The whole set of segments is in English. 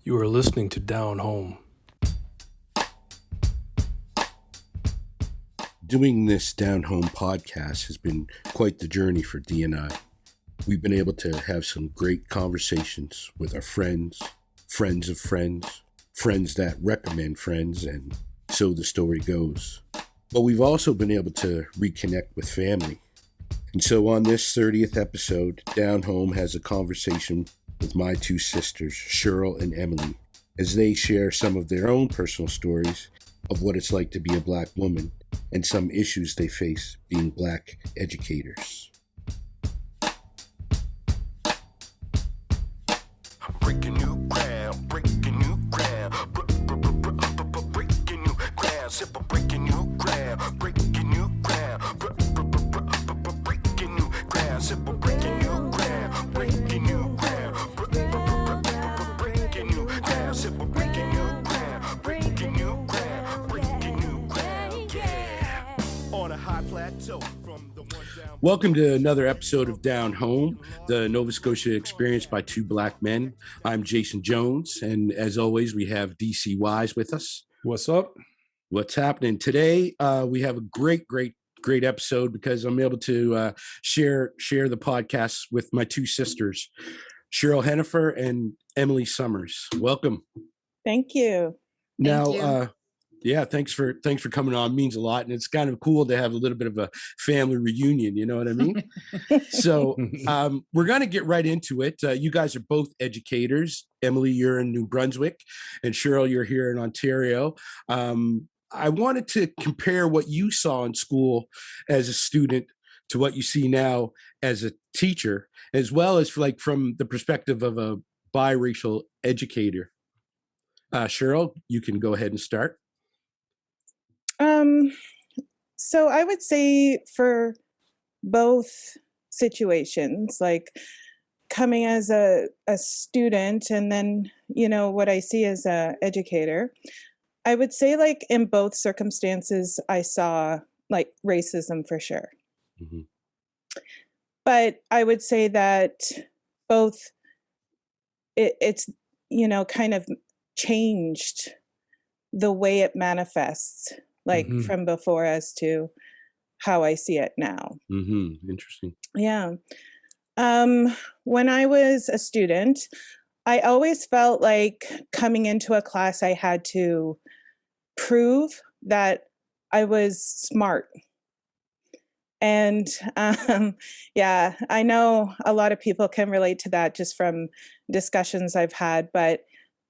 You are listening to Down Home. Doing this Down Home podcast has been quite the journey for Dee and I. We've been able to have some great conversations with our friends, friends of friends, friends that recommend friends, and so the story goes. But we've also been able to reconnect with family. And so on this 30th episode, Down Home has a conversation with my two sisters, Cheryl and Emily, as they share some of their own personal stories of what it's like to be a Black woman and some issues they face being Black educators. Breaking new ground, breaking new ground, breaking new ground, simple breaking new ground, breaking new ground, breaking new ground, simple breaking new ground, breaking new ground, breaking new ground, simple breaking new ground, breaking new ground, breaking new ground, yeah. On a high plateau from the one down. Welcome to another episode of Down Home, the Nova Scotia experience by two Black men. I'm Jason Jones, and as always, we have DC Wise with us. What's up? What's happening today? We have a great episode because I'm able to share the podcast with my two sisters, Cheryl Hennifer and Emily Summers. Welcome. Thank you. Now, thanks for coming on. It means a lot, and it's kind of cool to have a little bit of a family reunion. You know what I mean? So we're going to get right into it. You guys are both educators. Emily, you're in New Brunswick, and Cheryl, you're here in Ontario. I wanted to compare what you saw in school as a student to what you see now as a teacher, as well as from the perspective of a biracial educator. Cheryl, you can go ahead and start. So I would say for both situations, like coming as a student and then, what I see as a educator, I would say like in both circumstances, I saw like racism for sure. Mm-hmm. But I would say that both it's, kind of changed the way it manifests, like from before as to how I see it now. Mm-hmm. Interesting. Yeah. When I was a student, I always felt like coming into a class, I had to prove that I was smart. And I know a lot of people can relate to that just from discussions I've had, but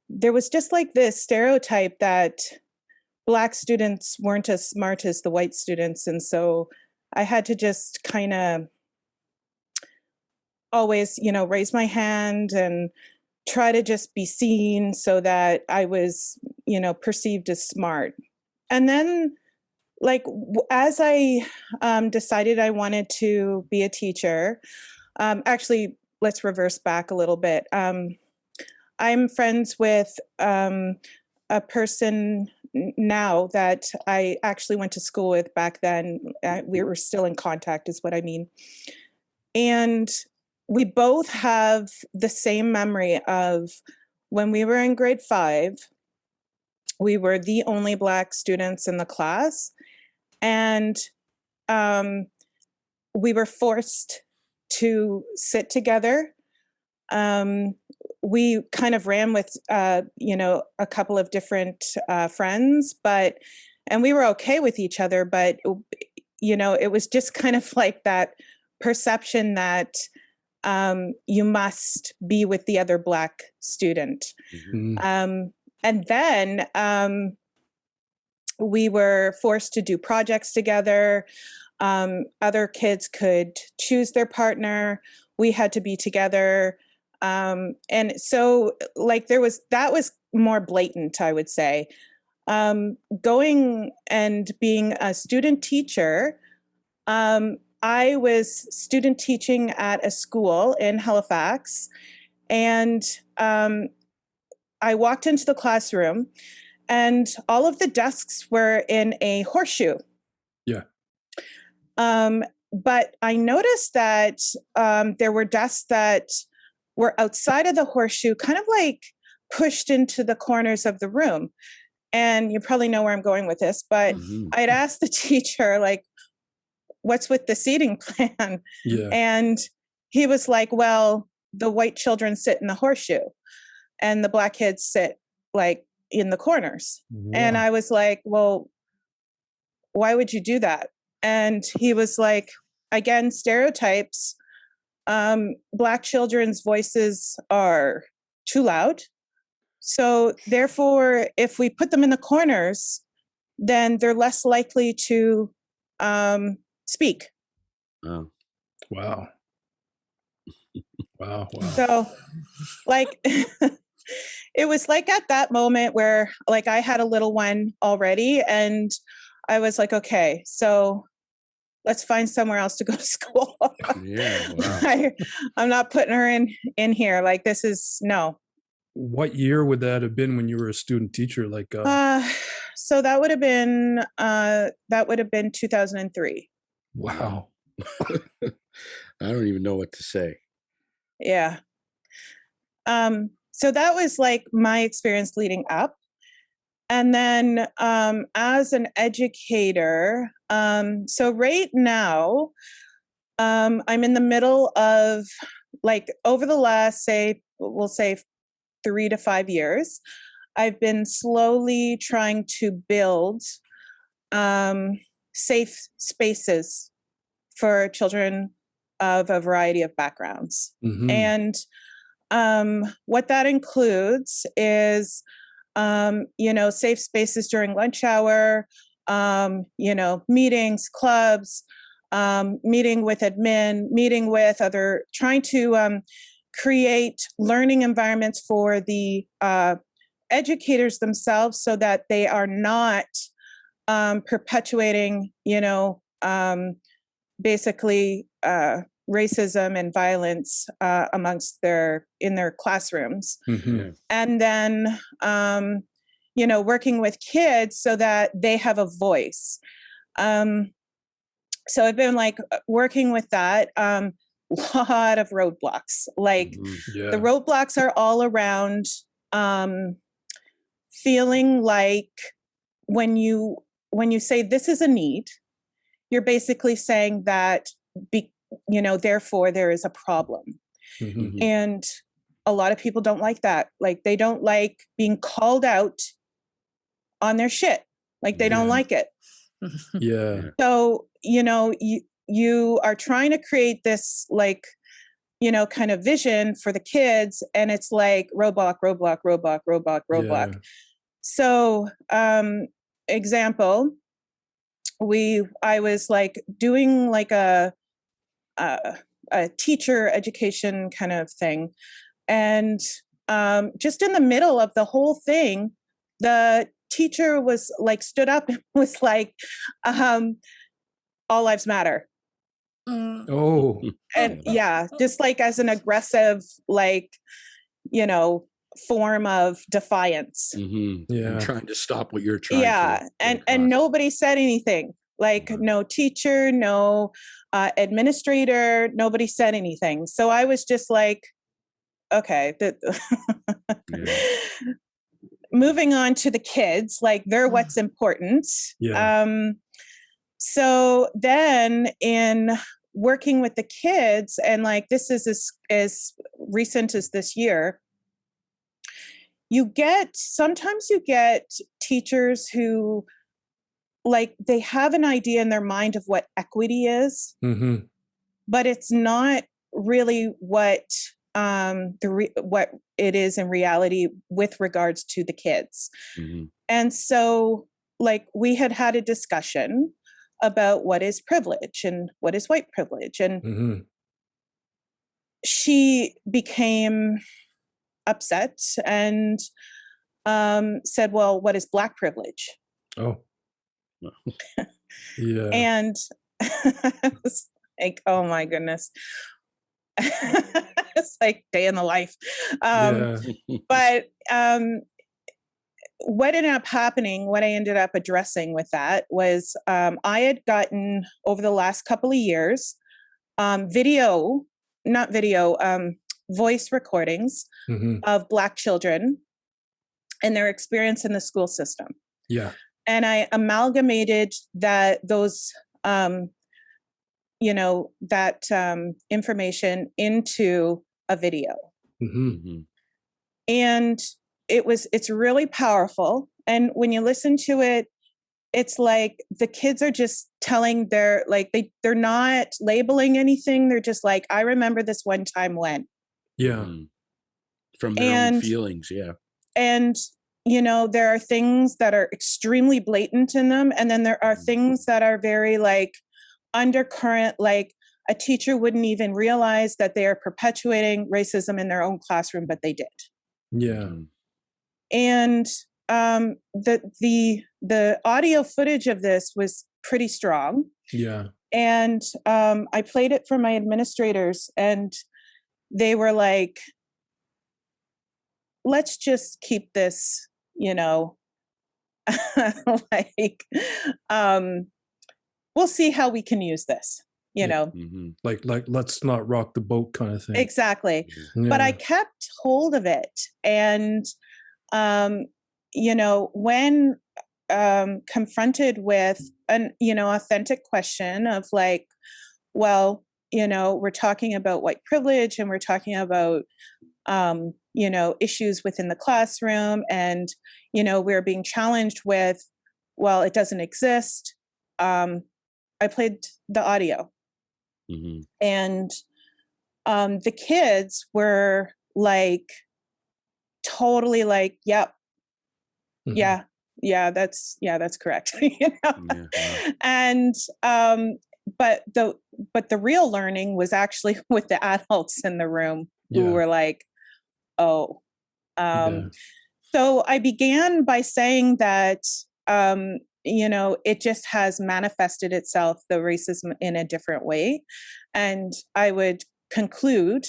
there was just like this stereotype that Black students weren't as smart as the white students. And so I had to just kind of always, raise my hand and try to just be seen so that I was, perceived as smart. And then as I decided I wanted to be a teacher, actually, let's reverse back a little bit. I'm friends with a person now that I actually went to school with back then. We were still in contact is what I mean. And we both have the same memory of when we were in grade 5, we were the only Black students in the class. And we were forced to sit together. We kind of ran with, a couple of different friends, and we were okay with each other, but, it was just kind of like that perception that you must be with the other Black student. Mm-hmm. And then we were forced to do projects together. Other kids could choose their partner. We had to be together. And so that was more blatant, I would say. Going and being a student teacher, I was student teaching at a school in Halifax, and I walked into the classroom and all of the desks were in a horseshoe. Yeah. But I noticed that there were desks that were outside of the horseshoe, kind of like pushed into the corners of the room. And you probably know where I'm going with this, but I'd asked the teacher, like, what's with the seating plan? Yeah. And he was like, well, the white children sit in the horseshoe and the black kids sit like in the corners. And I was like, well, why would you do that? And he was like, again, stereotypes. Black children's voices are too loud. So therefore, if we put them in the corners, then they're less likely to speak. Oh. Wow. Wow. Wow. So like, it was like at that moment where like I had a little one already and I was like, okay, so let's find somewhere else to go to school. Yeah. Wow. I'm not putting her in here. Like, this is no. What year would that have been when you were a student teacher? Like, So that would have been 2003. wow. I don't even know what to say. Yeah. So that was like my experience leading up. And then as an educator, so right now, I'm in the middle of like over the last, we'll say 3 to 5 years, I've been slowly trying to build safe spaces for children of a variety of backgrounds. And what that includes is, safe spaces during lunch hour, meetings, clubs, meeting with admin, meeting with trying to create learning environments for the educators themselves so that they are not perpetuating, basically racism and violence in their classrooms. And then, working with kids so that they have a voice. So I've been like working with that. Lot of roadblocks. Like the roadblocks are all around feeling like when you say this is a need, you're basically saying that therefore there is a problem. And a lot of people don't like that. Like they don't like being called out on their shit. Like they don't like it. Yeah. So, you are trying to create this like, kind of vision for the kids. And it's like roadblock. Yeah. So, example, I was like doing like a teacher education kind of thing. And just in the middle of the whole thing, the teacher was like, stood up and was like, all lives matter. Oh. And yeah, just like as an aggressive, like, form of defiance. Yeah. I'm trying to stop what you're trying to. And nobody said anything. Like no teacher, no administrator, nobody said anything. So I was just like, okay. Moving on to the kids, like they're what's important. Yeah. So then in working with the kids, and like this is as recent as this year, sometimes you get teachers who like they have an idea in their mind of what equity is, but it's not really what what it is in reality with regards to the kids. And so like we had a discussion about what is privilege and what is white privilege. And she became upset and said, well, what is black privilege? Oh. Yeah. And I was like, oh my goodness. It's like day in the life. But what ended up happening, what I ended up addressing with that was I had gotten over the last couple of years voice recordings of Black children and their experience in the school system. Yeah. And I amalgamated those information into a video. Mm-hmm. And it's really powerful. And when you listen to it, it's like the kids are just telling they're not labeling anything. They're just like, I remember this one time when. Yeah. From their own feelings. Yeah. And, there are things that are extremely blatant in them. And then there are things that are very like undercurrent, like a teacher wouldn't even realize that they are perpetuating racism in their own classroom, but they did. Yeah. And the audio footage of this was pretty strong. Yeah. And I played it for my administrators, and they were like, let's just keep this, we'll see how we can use this, Like, let's not rock the boat kind of thing. Exactly. Yeah. But I kept hold of it. And, when confronted with an, authentic question of like, well, we're talking about white privilege, and we're talking about, issues within the classroom, and, we're being challenged with, well, it doesn't exist. I played the audio. And the kids were like, totally like, yep. Yeah, that's correct. And but the real learning was actually with the adults in the room who were like, oh. So I began by saying that it just has manifested itself, the racism, in a different way. And I would conclude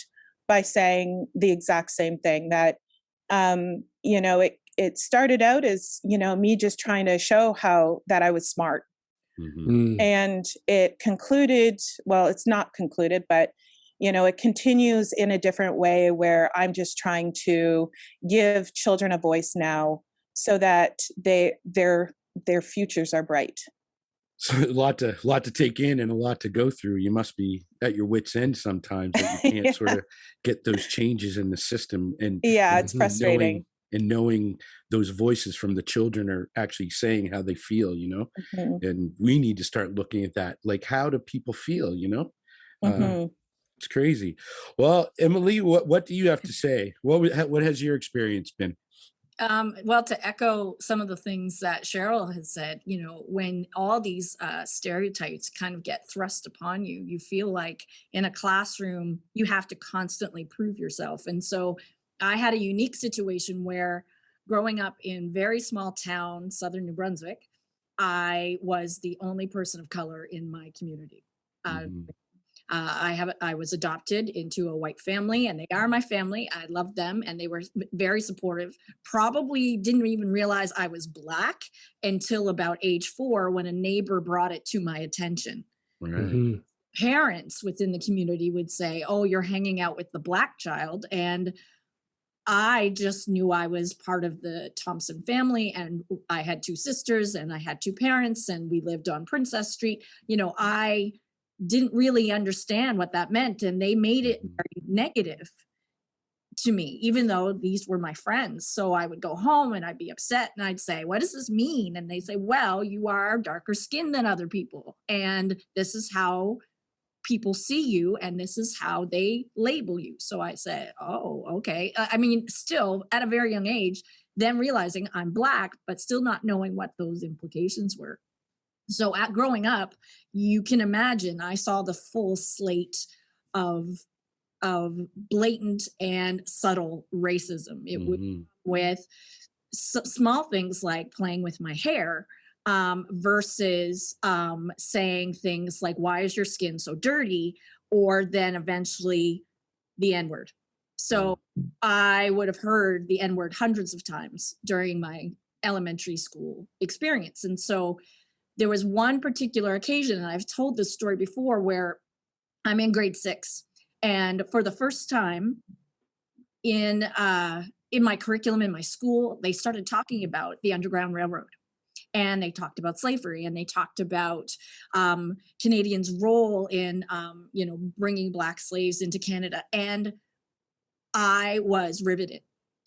by saying the exact same thing, that it started out as, me just trying to show that I was smart. And it concluded, well, it's not concluded, but, it continues in a different way, where I'm just trying to give children a voice now so that their futures are bright. So a lot to take in and a lot to go through. You must be at your wits' end sometimes, that you can't sort of get those changes in the system. And it's frustrating. Knowing those voices from the children are actually saying how they feel, and we need to start looking at that. Like, how do people feel, It's crazy. Well, Emily, what do you have to say? What has your experience been? Well, to echo some of the things that Cheryl has said, when all these stereotypes kind of get thrust upon you, you feel like in a classroom, you have to constantly prove yourself. And so I had a unique situation where, growing up in very small town, southern New Brunswick, I was the only person of color in my community. I was adopted into a white family, and they are my family. I love them, and they were very supportive. Probably didn't even realize I was Black until about age 4, when a neighbor brought it to my attention. Right. Parents within the community would say, oh, you're hanging out with the Black child. And I just knew I was part of the Thompson family, and I had 2 sisters, and I had 2 parents, and we lived on Princess Street. I didn't really understand what that meant, and they made it very negative to me, even though these were my friends. So I would go home and I'd be upset, and I'd say, what does this mean? And they say, well, you are darker skinned than other people, and this is how people see you, and this is how they label you. So I said, oh, okay. Still at a very young age, then realizing I'm Black, but still not knowing what those implications were. So growing up, you can imagine, I saw the full slate of blatant and subtle racism. It would with small things like playing with my hair, versus saying things like, why is your skin so dirty? Or then eventually the N-word. So I would have heard the N-word hundreds of times during my elementary school experience. And so there was one particular occasion, and I've told this story before, where I'm in grade 6. And for the first time in in my curriculum in my school, they started talking about the Underground Railroad. And they talked about slavery, and they talked about Canadians' role in, bringing Black slaves into Canada. And I was riveted.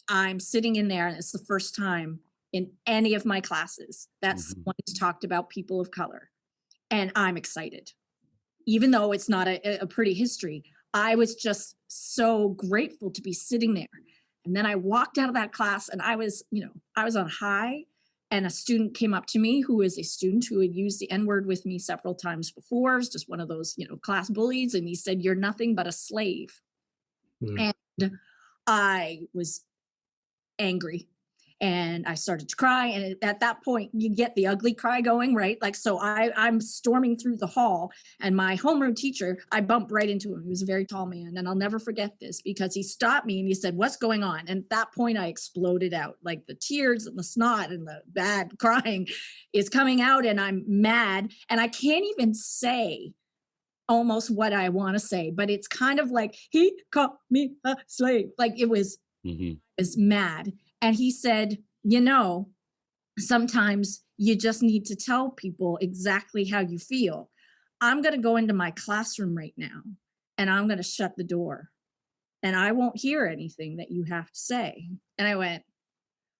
I'm sitting in there, and it's the first time in any of my classes that someone has talked about people of color. And I'm excited. Even though it's not a pretty history, I was just so grateful to be sitting there. And then I walked out of that class, and I was on high. And a student came up to me who is a student who had used the N-word with me several times before. It was just one of those, class bullies. And he said, "You're nothing but a slave." And I was angry, and I started to cry. And at that point, you get the ugly cry going, right? Like, so I'm storming through the hall, and my homeroom teacher, I bumped right into him. He was a very tall man. And I'll never forget this, because he stopped me and he said, "What's going on?" And at that point, I exploded out. Like, the tears and the snot and the bad crying is coming out, and I'm mad. And I can't even say almost what I want to say, but it's kind of like, "He called me a slave." Like, it was, is mad. And he said, "Sometimes you just need to tell people exactly how you feel. I'm going to go into my classroom right now, and I'm going to shut the door, and I won't hear anything that you have to say." And I went,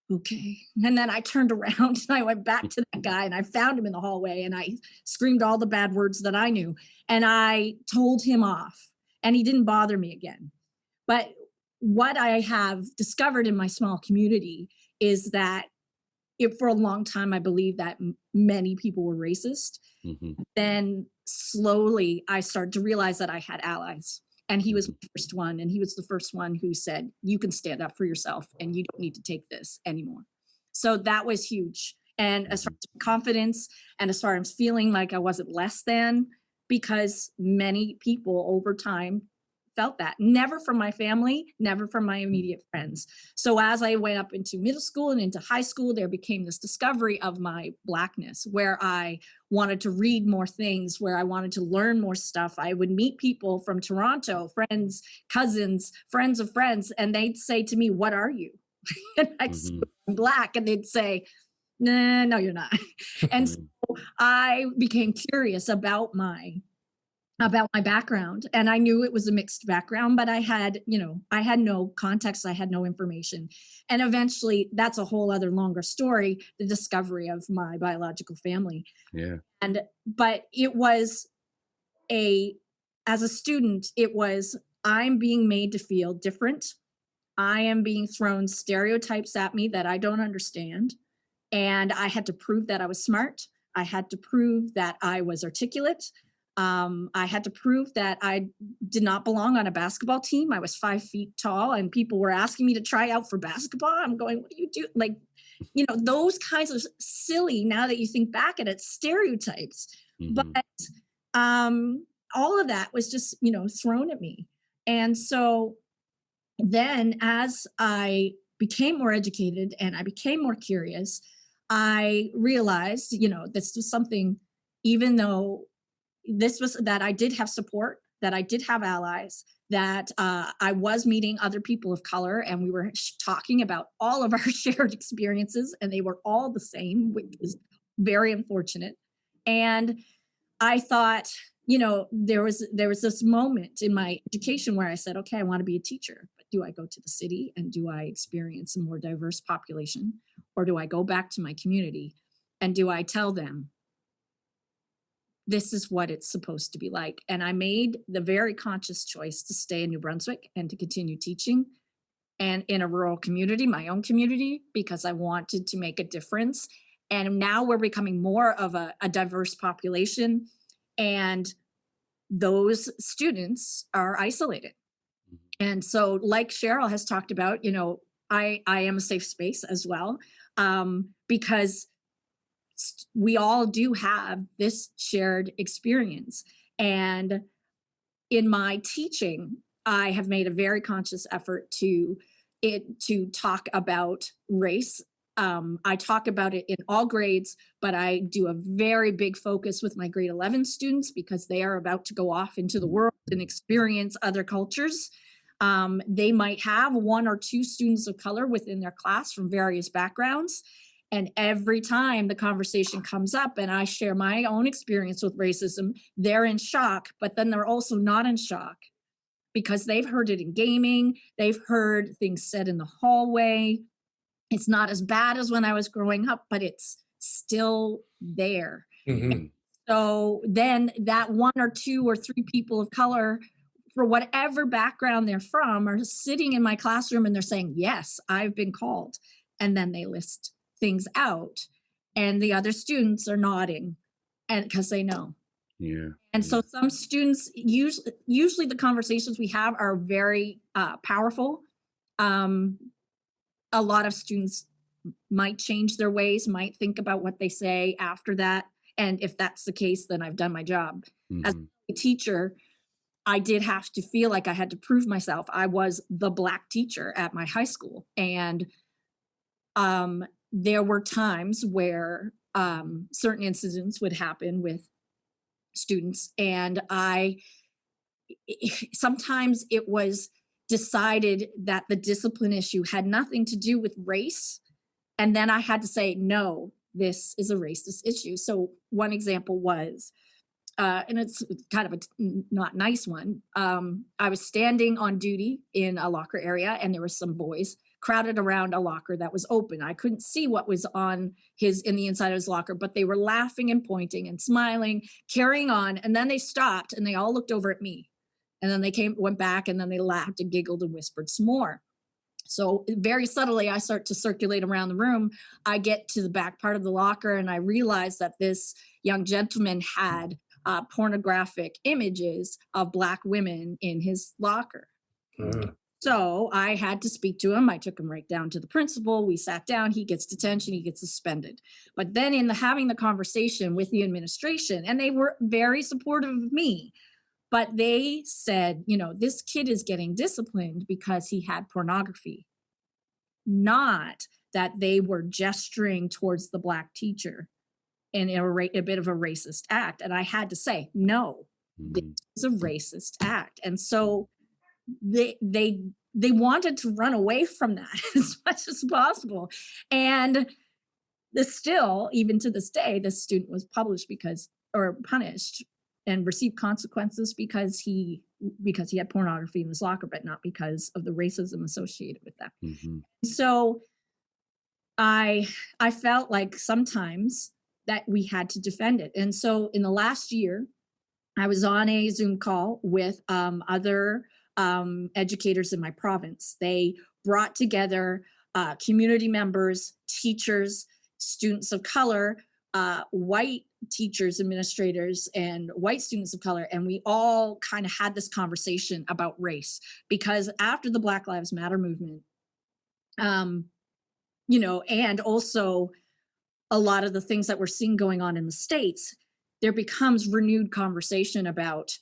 "Okay." And then I turned around and I went back to that guy, and I found him in the hallway, and I screamed all the bad words that I knew, and I told him off, and he didn't bother me again. But what I have discovered in my small community is that for a long time, I believed that many people were racist. Then slowly I started to realize that I had allies, and he was the first one. And he was the first one who said, "You can stand up for yourself, and you don't need to take this anymore." So that was huge. And as far as confidence, and as far as feeling like I wasn't less than, because many people over time felt that. Never from my family, never from my immediate friends. So as I went up into middle school and into high school, there became this discovery of my Blackness, where I wanted to read more things, where I wanted to learn more stuff. I would meet people from Toronto, friends, cousins, friends of friends, and they'd say to me, "What are you?" And I'd say, "I'm Black." And they'd say, "Nah, no, you're not." And so I became curious about my background, and I knew it was a mixed background, but I had no context, I had no information. And eventually, that's a whole other longer story, the discovery of my biological family. But it was as a student, it was, I'm being made to feel different. I am being thrown stereotypes at me that I don't understand. And I had to prove that I was smart. I had to prove that I was articulate. I had to prove that I did not belong on a basketball team. I was 5 feet tall, and people were asking me to try out for basketball. I'm going, "What do you do?" Like, those kinds of silly, now that you think back at it, stereotypes. But all of that was just, thrown at me. And so then as I became more educated and I became more curious, I realized, this was something, even though this was that I did have support, that I did have allies, that I was meeting other people of color, and we were talking about all of our shared experiences, and they were all the same, which is very unfortunate. And I thought, there was this moment in my education where I said, "Okay, I want to be a teacher, but do I go to the city and do I experience a more diverse population, or do I go back to my community and do I tell them this is what it's supposed to be like?" And I made the very conscious choice to stay in New Brunswick and to continue teaching, and in a rural community, my own community, because I wanted to make a difference. And now we're becoming more of a diverse population, and those students are isolated. And so, like Cheryl has talked about, I am a safe space as well, because we all do have this shared experience. And in my teaching, I have made a very conscious effort to talk about race. I talk about it in all grades, but I do a very big focus with my grade 11 students, because they are about to go off into the world and experience other cultures. They might have one or two students of color within their class from various backgrounds. And every time the conversation comes up and I share my own experience with racism, they're in shock, but then they're also not in shock because they've heard it in gaming. They've heard things said in the hallway. It's not as bad as when I was growing up, but it's still there. Mm-hmm. So then that one or two or three people of color, for whatever background they're from, are sitting in my classroom and they're saying, yes, I've been called. And then they list things out and the other students are nodding and because they know. Yeah. And so some students, usually the conversations we have are very powerful. A lot of students might change their ways, might think about what they say after that. And if that's the case, then I've done my job. As a teacher, I did have to feel like I had to prove myself. I was the Black teacher at my high school. And there were times where certain incidents would happen with students. And sometimes it was decided that the discipline issue had nothing to do with race. And then I had to say, no, this is a racist issue. So one example was, and it's kind of a not nice one. I was standing on duty in a locker area and there were some boys crowded around a locker that was open. I couldn't see what was in the inside of his locker, but they were laughing and pointing and smiling, carrying on. And then they stopped and they all looked over at me. And then they went back and then they laughed and giggled and whispered some more. So very subtly, I start to circulate around the room. I get to the back part of the locker and I realize that this young gentleman had pornographic images of Black women in his locker. So I had to speak to him. I took him right down to the principal. We sat down. He gets detention. He gets suspended. But then in having the conversation with the administration, and they were very supportive of me, but they said, this kid is getting disciplined because he had pornography, not that they were gesturing towards the Black teacher in a bit of a racist act. And I had to say, no, this is a racist act. And so they wanted to run away from that as much as possible. And still, even to this day, this student was punished and received consequences because he had pornography in his locker, but not because of the racism associated with that. So I felt like sometimes that we had to defend it. And so in the last year, I was on a Zoom call with other educators in my province. They brought together community members, teachers, students of color, white teachers, administrators, and white students of color. And we all kind of had this conversation about race because after the Black Lives Matter movement, and also a lot of the things that we're seeing going on in the States, there becomes renewed conversation about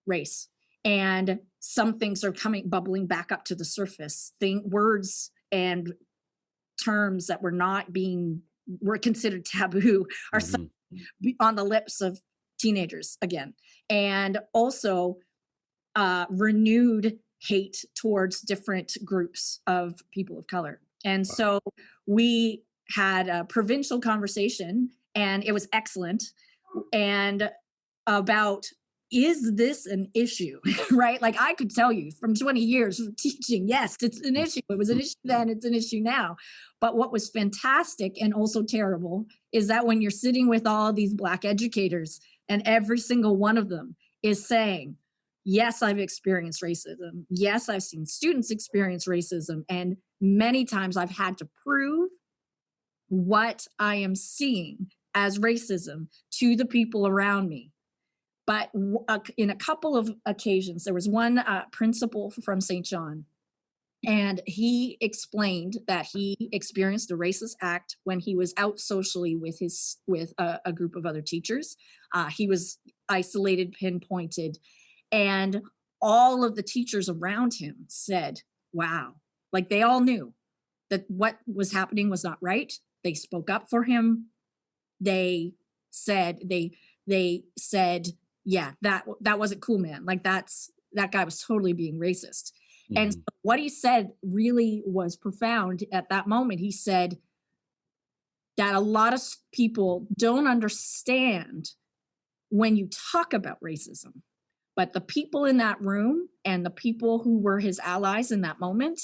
race. And some things are bubbling back up to the surface. Words and terms that were considered taboo are on the lips of teenagers again. And also renewed hate towards different groups of people of color. And so we had a provincial conversation and it was excellent. And about, is this an issue, right? Like I could tell you from 20 years of teaching, yes, it's an issue. It was an issue then, it's an issue now. But what was fantastic and also terrible is that when you're sitting with all these Black educators and every single one of them is saying, yes, I've experienced racism. Yes, I've seen students experience racism. And many times I've had to prove what I am seeing as racism to the people around me. But in a couple of occasions, there was one principal from St. John, and he explained that he experienced a racist act when he was out socially with a group of other teachers. He was isolated, pinpointed, and all of the teachers around him said, wow, like they all knew that what was happening was not right. They spoke up for him. They said, yeah, that wasn't cool, man. Like that guy was totally being racist. And so what he said really was profound at that moment. He said that a lot of people don't understand when you talk about racism, but the people in that room and the people who were his allies in that moment,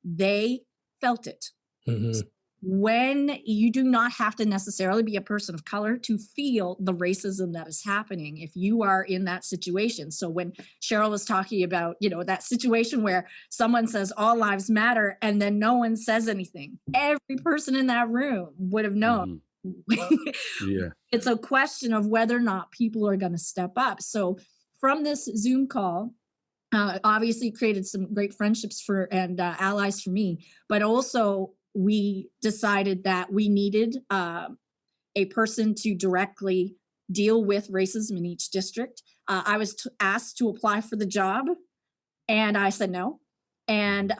they felt it. Mhm. When you do not have to necessarily be a person of color to feel the racism that is happening if you are in that situation. So when Cheryl was talking about, that situation where someone says all lives matter and then no one says anything, every person in that room would have known. Yeah. It's a question of whether or not people are going to step up. So from this Zoom call, obviously created some great friendships and allies for me, but also we decided that we needed a person to directly deal with racism in each district. I was asked to apply for the job, and I said no, and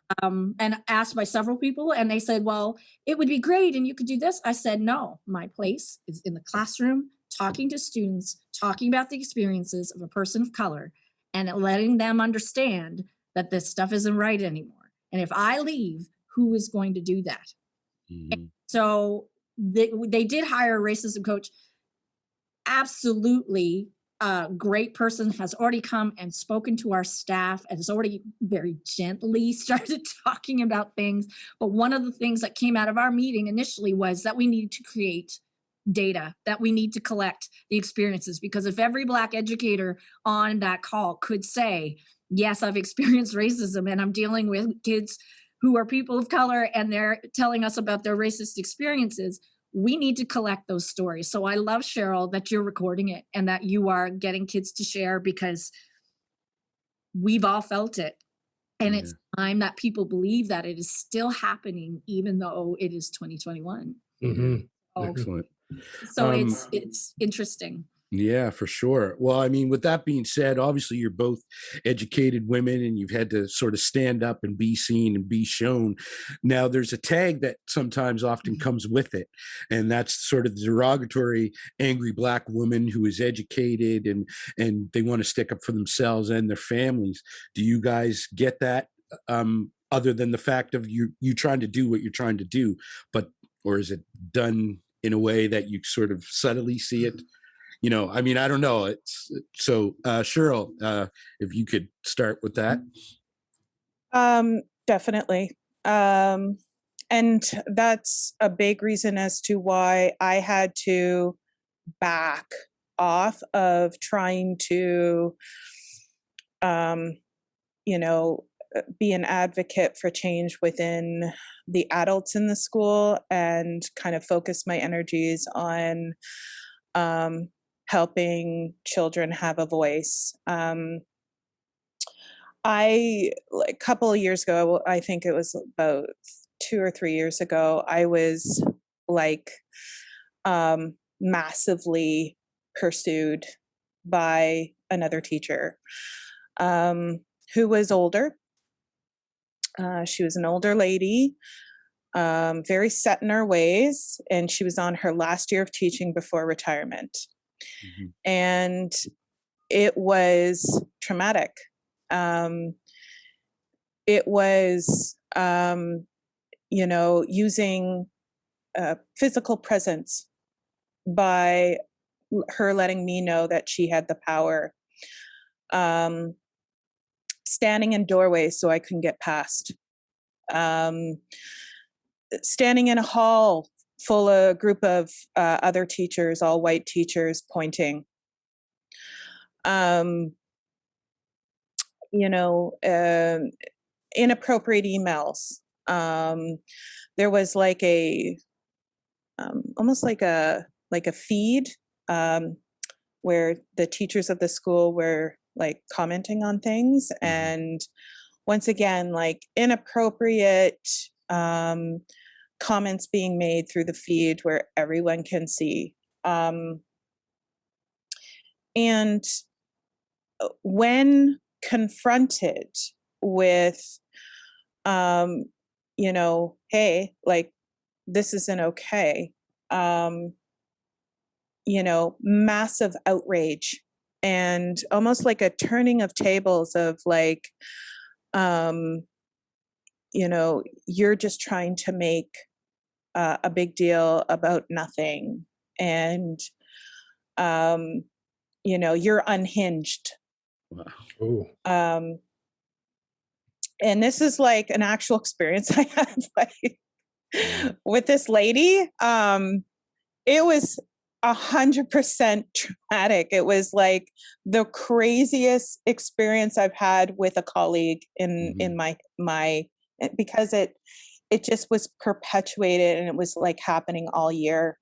asked by several people, and they said, well, it would be great and you could do this. I said no, my place is in the classroom, talking to students, talking about the experiences of a person of color, and letting them understand that this stuff isn't right anymore. And if I leave, who is going to do that? So they did hire a racism coach. Absolutely. A great person has already come and spoken to our staff and has already very gently started talking about things. But one of the things that came out of our meeting initially was that we needed to create data, that we need to collect the experiences, because if every Black educator on that call could say, yes, I've experienced racism and I'm dealing with kids who are people of color and they're telling us about their racist experiences, we need to collect those stories. So I love, Cheryl, that you're recording it and that you are getting kids to share, because we've all felt it. And it's time that people believe that it is still happening, even though it is 2021. Excellent. So it's interesting. Yeah, for sure. Well, I mean, with that being said, obviously you're both educated women and you've had to sort of stand up and be seen and be shown. Now, there's a tag that sometimes often comes with it, and that's sort of the derogatory, angry Black woman who is educated and they want to stick up for themselves and their families. Do you guys get that? Other than the fact of you trying to do what you're trying to do, or is it done in a way that you sort of subtly see it? I mean, I don't know. So Cheryl, if you could start with that. Definitely. And that's a big reason as to why I had to back off of trying to, be an advocate for change within the adults in the school and kind of focus my energies on helping children have a voice. A couple of years ago, I think it was about 2 or 3 years ago, I was massively pursued by another teacher who was older. She was an older lady, very set in her ways, and she was on her last year of teaching before retirement. And it was traumatic. It was, using physical presence by her letting me know that she had the power. Standing in doorways so I couldn't get past. Standing in a hall full of a group of other teachers, all white teachers, pointing. Inappropriate emails. There was almost like a feed where the teachers of the school were commenting on things, and once again, inappropriate comments being made through the feed where everyone can see. And when confronted with, hey, this isn't okay, massive outrage and almost like a turning of tables of you know, you're just trying to make a big deal about nothing. And, you know, you're unhinged. Wow. Oh, And this is like an actual experience I had like with this lady. It was 100% traumatic. It was like the craziest experience I've had with a colleague in my because it just was perpetuated, and it was like happening all year.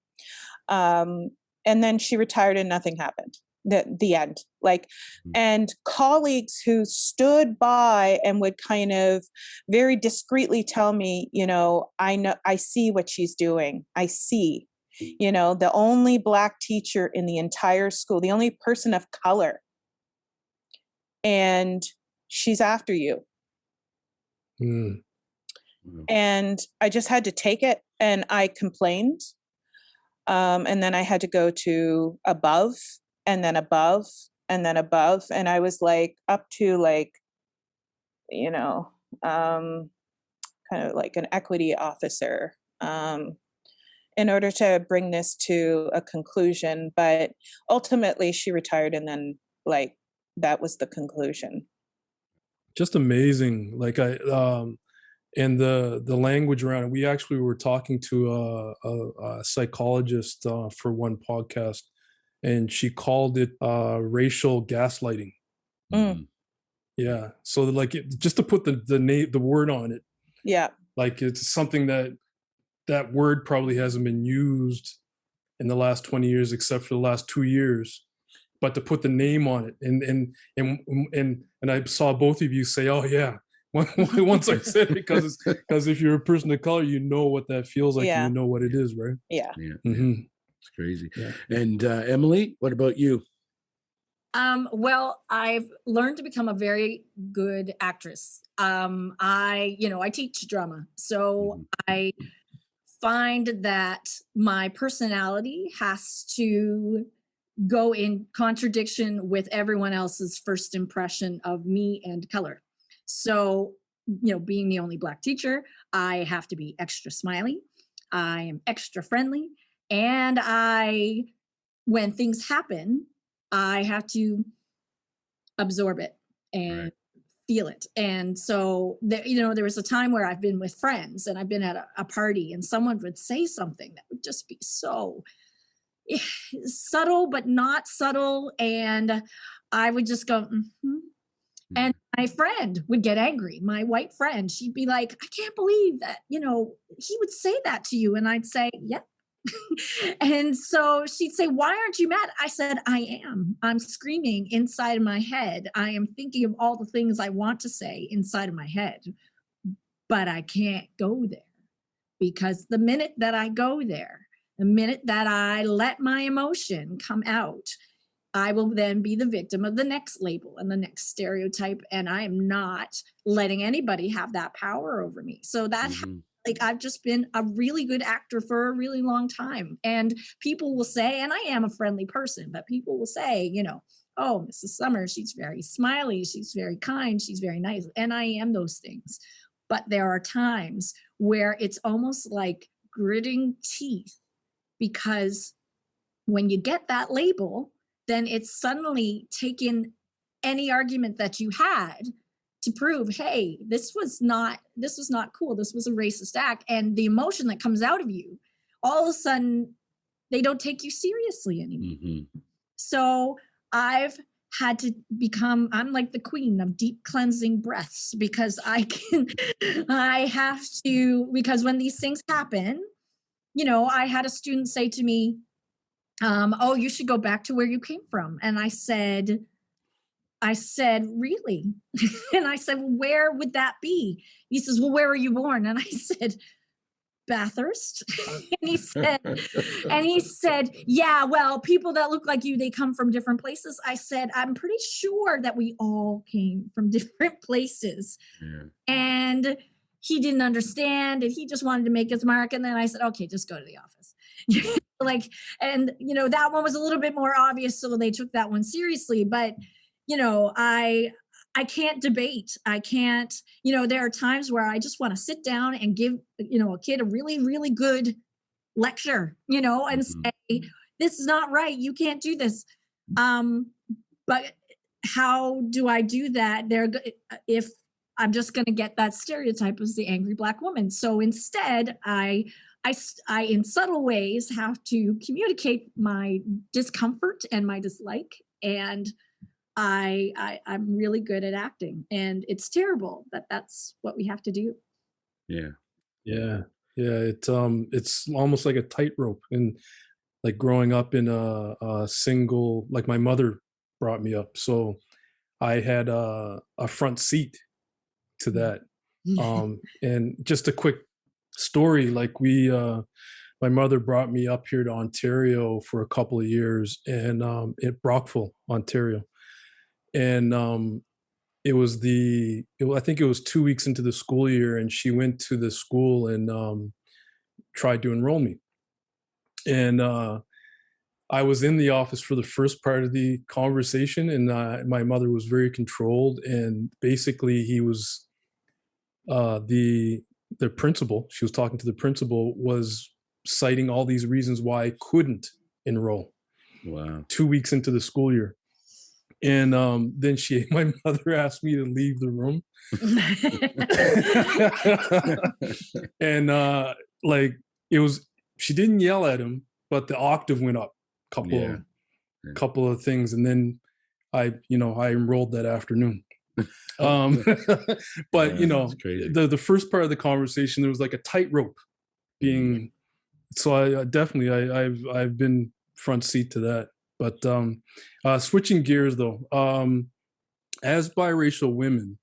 And then she retired and nothing happened. The end. Like, and colleagues who stood by and would kind of very discreetly tell me, you know, I see what she's doing. I see, you know, the only Black teacher in the entire school, the only person of color, and she's after you. mm. And I just had to take it, and I complained. And then I had to go to above, and then above, and then above. And I was like up to like, you know, kind of like an equity officer, in order to bring this to a conclusion. But ultimately she retired, and then like that was the conclusion. Just amazing. Like and the language around it. We actually were talking to a psychologist for one podcast, and she called it racial gaslighting. Mm. Yeah. So like just to put the word on it, Yeah. like it's something that word probably hasn't been used in the last 20 years, except for the last 2 years. But to put the name on it, and I saw both of you say, "Oh yeah," once I said it, because if you're a person of color, you know what that feels like, Yeah. and you know what it is, right? Yeah. Yeah. Mhm. It's crazy. Yeah. And Emily, what about you? Well, I've learned to become a very good actress. I teach drama. So I find that my personality has to go in contradiction with everyone else's first impression of me and color. So, being the only Black teacher, I have to be extra smiley. I am extra friendly. And when things happen, I have to absorb it and feel it. And so there was a time where I've been with friends, and I've been at a party, and someone would say something that would just be so subtle but not subtle, and I would just go and my friend would get angry. My white friend, she'd be like, I can't believe that he would say that to you. And I'd say, yep. And so she'd say, why aren't you mad? I said, I'm screaming inside of my head. I am thinking of all the things I want to say inside of my head, but I can't go there, because the minute that I go there, the minute that I let my emotion come out, I will then be the victim of the next label and the next stereotype. And I am not letting anybody have that power over me. So that like I've just been a really good actor for a really long time. And people will say, and I am a friendly person, but people will say, oh, Mrs. Summers, she's very smiley, she's very kind, she's very nice. And I am those things. But there are times where it's almost like gritting teeth, because when you get that label, then it's suddenly taken any argument that you had to prove, hey, this was not cool. This was a racist act. And the emotion that comes out of you, all of a sudden, they don't take you seriously anymore. So I've had to I'm like the queen of deep cleansing breaths, because I have to, because when these things happen, I had a student say to me, oh, you should go back to where you came from. And I said, really? And I said, well, where would that be? He says, well, where were you born? And I said, Bathurst. and he said, yeah, well, people that look like you, they come from different places. I said, I'm pretty sure that we all came from different places. Yeah. And he didn't understand, and he just wanted to make his mark. And then I said, okay, just go to the office. That one was a little bit more obvious, so they took that one seriously. But, I can't debate. I can't, there are times where I just want to sit down and give, a kid a really, really good lecture, and say, this is not right. You can't do this. But how do I do that? If I'm just going to get that stereotype as the angry Black woman. So instead, I in subtle ways have to communicate my discomfort and my dislike. And I'm really good at acting, and it's terrible that that's what we have to do. Yeah. Yeah. It's almost like a tightrope, and like growing up in a single, like my mother brought me up, so I had a front seat to that. And just a quick story, like my mother brought me up here to Ontario for a couple of years, and at Brockville, Ontario. And I think it was 2 weeks into the school year, and she went to the school and tried to enroll me. And I was in the office for the first part of the conversation, and my mother was very controlled. And basically, he was the principal. She was talking to the principal, was citing all these reasons why I couldn't enroll. Wow. 2 weeks into the school year. And then my mother asked me to leave the room. And like she didn't yell at him, but the octave went up couple of things. And then I enrolled that afternoon. But the first part of the conversation, there was like a tightrope being, so I definitely, I've been front seat to that. But switching gears though, as biracial women,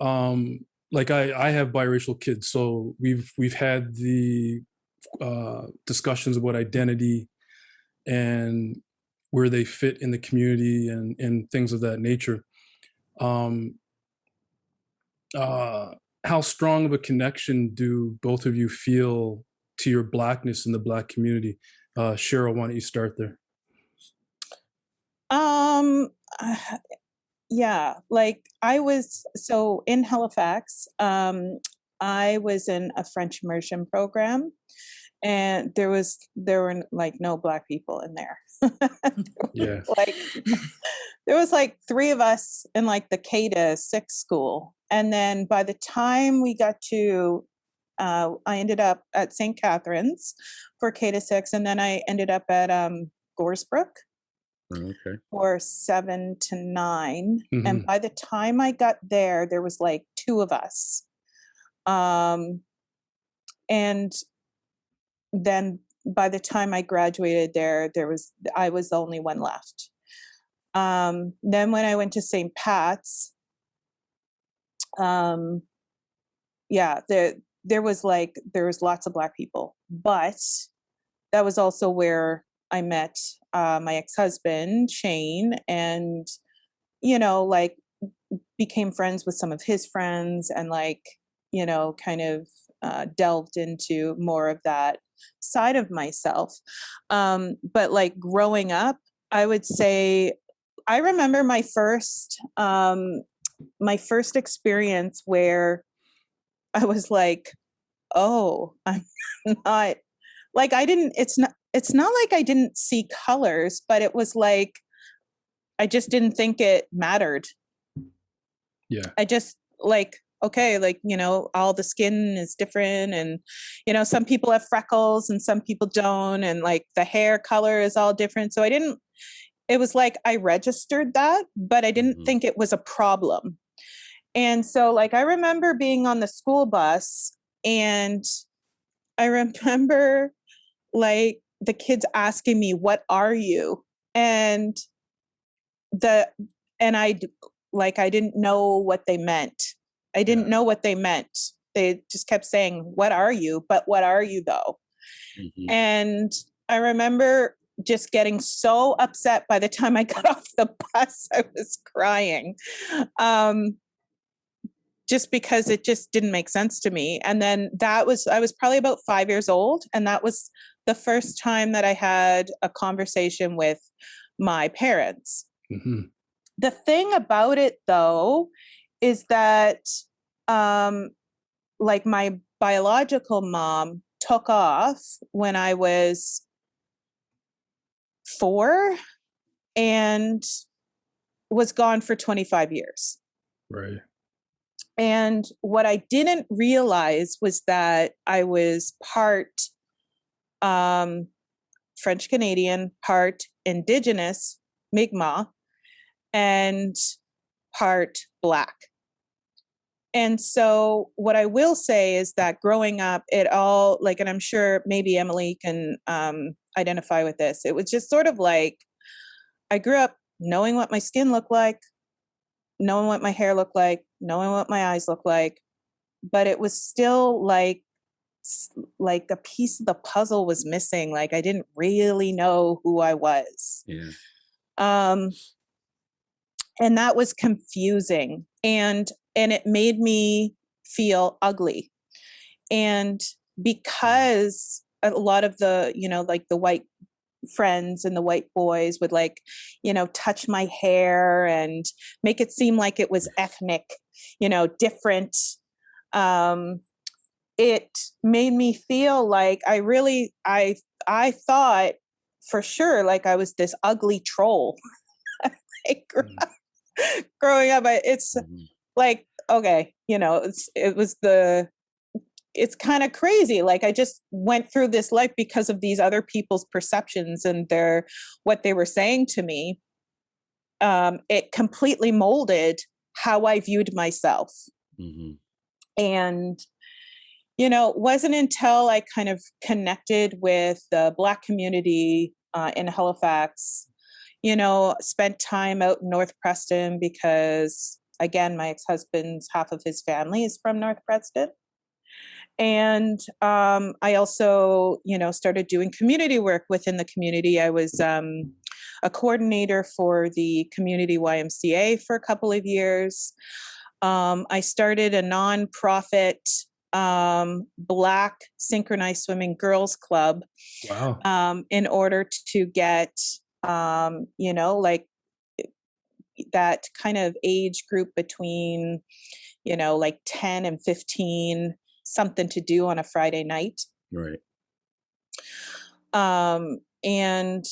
like I have biracial kids, so we've had the discussions about identity and where they fit in the community and things of that nature. How strong of a connection do both of you feel to your Blackness in the Black community? Cheryl, why don't you start there? Yeah, like so in Halifax, I was in a French immersion program, and there were like no Black people in there. Yeah. Like there was like 3 of us in like the K-6 school. And then by the time we got to, I ended up at St. Catherine's for K-6, and then I ended up at Goresbrook. Okay. For 7 to 9. Mm-hmm. And by the time I got there was like 2 of us. And then by the time I graduated I was the only one left. Then when I went to St. Pat's, there was lots of Black people, but that was also where I met my ex-husband, Shane, and, like became friends with some of his friends, and like, kind of delved into more of that side of myself. But like growing up, I would say, I remember my first experience where I was like, oh, I'm not, like, it's not like I didn't see colors, but it was like, I just didn't think it mattered. Yeah. I just like, okay, like, all the skin is different, and, some people have freckles and some people don't. And like the hair color is all different. So it was like, I registered that, but I didn't think it was a problem. And so like, I remember being on the school bus, and I remember like the kids asking me, "What are you?" And I didn't know what they meant. I didn't know what they meant. They just kept saying, "What are you?" But what are you though? Mm-hmm. And I remember just getting so upset. By the time I got off the bus, I was crying. Just because it just didn't make sense to me. And then I was probably about 5 years old. And that was the first time that I had a conversation with my parents. Mm-hmm. The thing about it, though, is that like my biological mom took off when I was 4 and was gone for 25 years. Right. And what I didn't realize was that I was part French Canadian, part Indigenous, Mi'kmaq, and part Black. And so what I will say is that growing up, it all like, and I'm sure maybe Emily can identify with this. It was just sort of like, I grew up knowing what my skin looked like, knowing what my hair looked like, knowing what my eyes looked like, but it was still like a piece of the puzzle was missing. Like I didn't really know who I was. Yeah. And that was confusing. And it made me feel ugly. And because a lot of the, like the white friends and the white boys would like, touch my hair and make it seem like it was ethnic, different. It made me feel like I thought for sure, like I was this ugly troll. Growing up, it's like, okay, it's kind of crazy. Like I just went through this life because of these other people's perceptions and what they were saying to me. It completely molded how I viewed myself. Mm-hmm. And, it wasn't until I kind of connected with the Black community in Halifax, spent time out in North Preston because, again, my ex-husband's half of his family is from North Preston. And I also, started doing community work within the community. I was a coordinator for the community YMCA for a couple of years. I started a nonprofit Black synchronized swimming girls club. Wow. In order to get, like that kind of age group between, like 10 and 15, something to do on a Friday night. Right. And,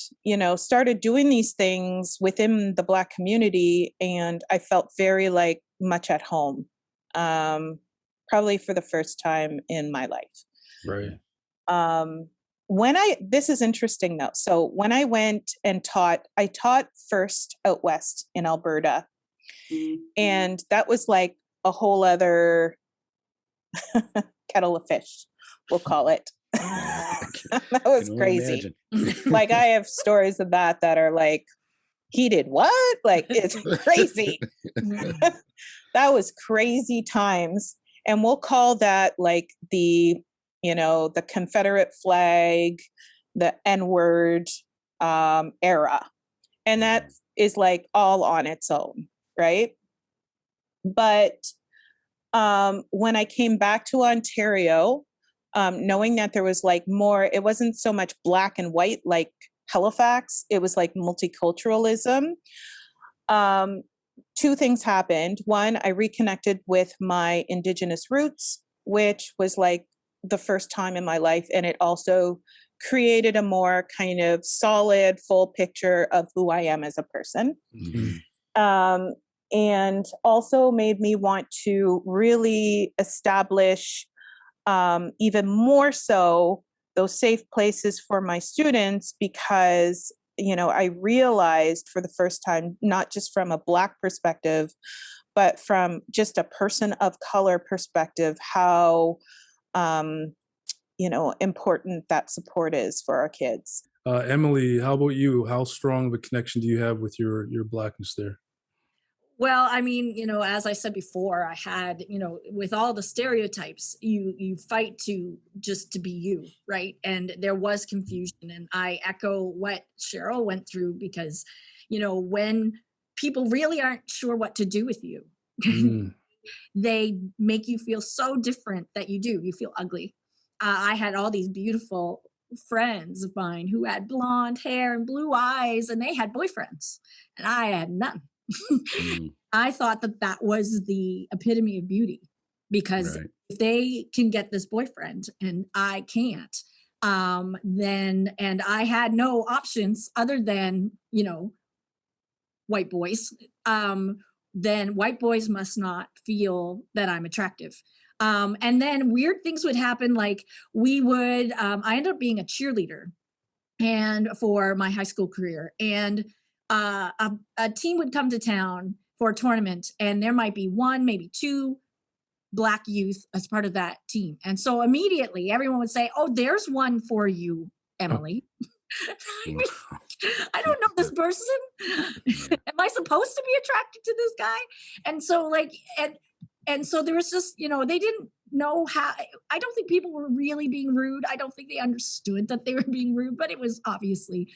started doing these things within the Black community. And I felt very like much at home, probably for the first time in my life. Right. This is interesting though. So when I went and I taught first out west in Alberta. Mm-hmm. And that was like a whole other kettle of fish, we'll call it. That was crazy. Like I have stories of that are like, he did what? Like it's crazy. That was crazy times. And we'll call that like the Confederate flag, the N-word era. And that is like all on its own, right? But when I came back to Ontario, knowing that there was like more, it wasn't so much black and white like Halifax, it was like multiculturalism. Two things happened. One, I reconnected with my Indigenous roots, which was like the first time in my life. And it also created a more kind of solid, full picture of who I am as a person. Mm-hmm. And also made me want to really establish even more so those safe places for my students because, I realized for the first time, not just from a Black perspective, but from just a person of color perspective, how, important that support is for our kids. Emily, how about you? How strong of a connection do you have with your Blackness there? Well, I mean, as I said before, I had, with all the stereotypes, you fight to be you, right? And there was confusion. And I echo what Cheryl went through because, when people really aren't sure what to do with you, they make you feel so different that you feel ugly. I had all these beautiful friends of mine who had blonde hair and blue eyes, and they had boyfriends, and I had none. Mm, I thought that that was the epitome of beauty, because right. if they can get this boyfriend and I can't, then, and I had no options other than, white boys, then white boys must not feel that I'm attractive. And then weird things would happen. Like I ended up being a cheerleader and for my high school career. And a team would come to town for a tournament, and there might be one, maybe two Black youth as part of that team. And so immediately everyone would say, "Oh, there's one for you, Oh, Emily." Wow. I don't know this person. Yeah. Am I supposed to be attracted to this guy? And so and so there was just, they didn't know how. I don't think people were really being rude. I don't think they understood that they were being rude, but it was obviously,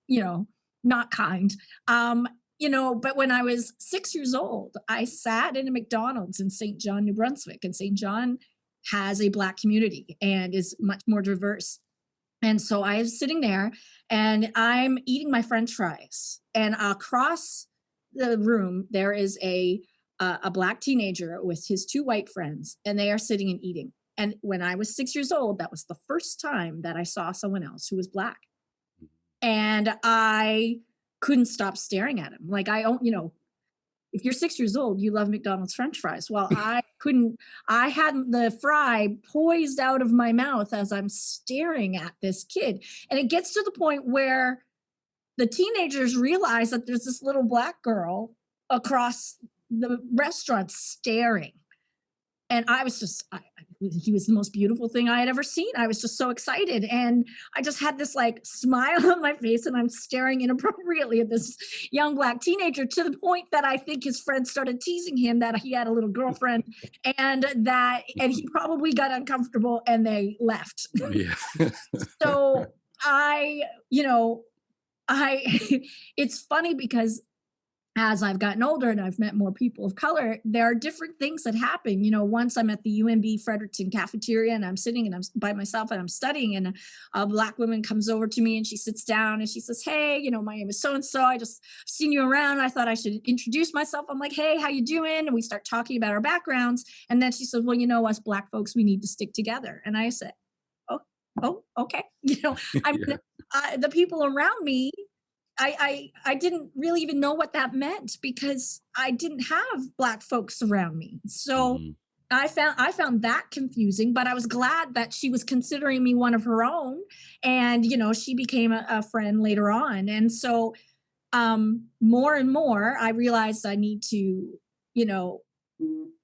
you know, not kind. But when I was 6 years old, I sat in a McDonald's in St. John, New Brunswick, and St. John has a Black community and is much more diverse. And so I was sitting there and I'm eating my French fries. And across the room, there is a Black teenager with his two white friends, and they are sitting and eating. And when I was 6 years old, that was the first time that I saw someone else who was Black. And I couldn't stop staring at him. Like, if you're 6 years old, you love McDonald's French fries. Well, I had the fry poised out of my mouth as I'm staring at this kid. And it gets to the point where the teenagers realize that there's this little Black girl across the restaurant staring. And I was just, he was the most beautiful thing I had ever seen. I was just so excited. And I just had this like smile on my face, and I'm staring inappropriately at this young Black teenager, to the point that I think his friends started teasing him that he had a little girlfriend, and he probably got uncomfortable and they left. Yeah. So it's funny because as I've gotten older and I've met more people of color, there are different things that happen. Once I'm at the UNB Fredericton cafeteria and I'm sitting and I'm by myself and I'm studying, and a Black woman comes over to me and she sits down and she says, "Hey, my name is so-and-so. I just seen you around. I thought I should introduce myself." I'm like, "Hey, how you doing?" And we start talking about our backgrounds. And then she says, "Well, us Black folks, we need to stick together." And I said, oh, okay. I mean, the people around me, I didn't really even know what that meant because I didn't have Black folks around me. So I found that confusing, but I was glad that she was considering me one of her own. And, she became a friend later on. And so more and more, I realized I need to,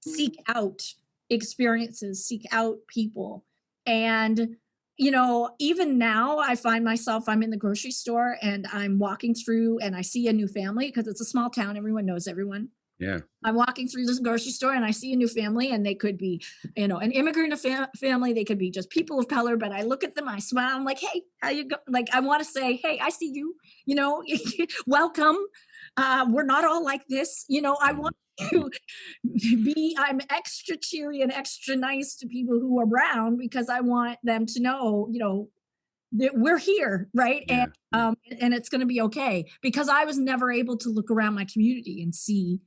seek out experiences, seek out people. And even now I find myself, I'm in the grocery store and I'm walking through and I see a new family, because it's a small town. Everyone knows everyone. Yeah. I'm walking through this grocery store and I see a new family, and they could be, an immigrant family. They could be just people of color, but I look at them, I smile. I'm like, "Hey, how you go?" Like, I want to say, "Hey, I see you, welcome. We're not all like this." I want to I'm extra cheery and extra nice to people who are brown, because I want them to know, that we're here, right? Yeah. And it's going to be okay, because I was never able to look around my community and see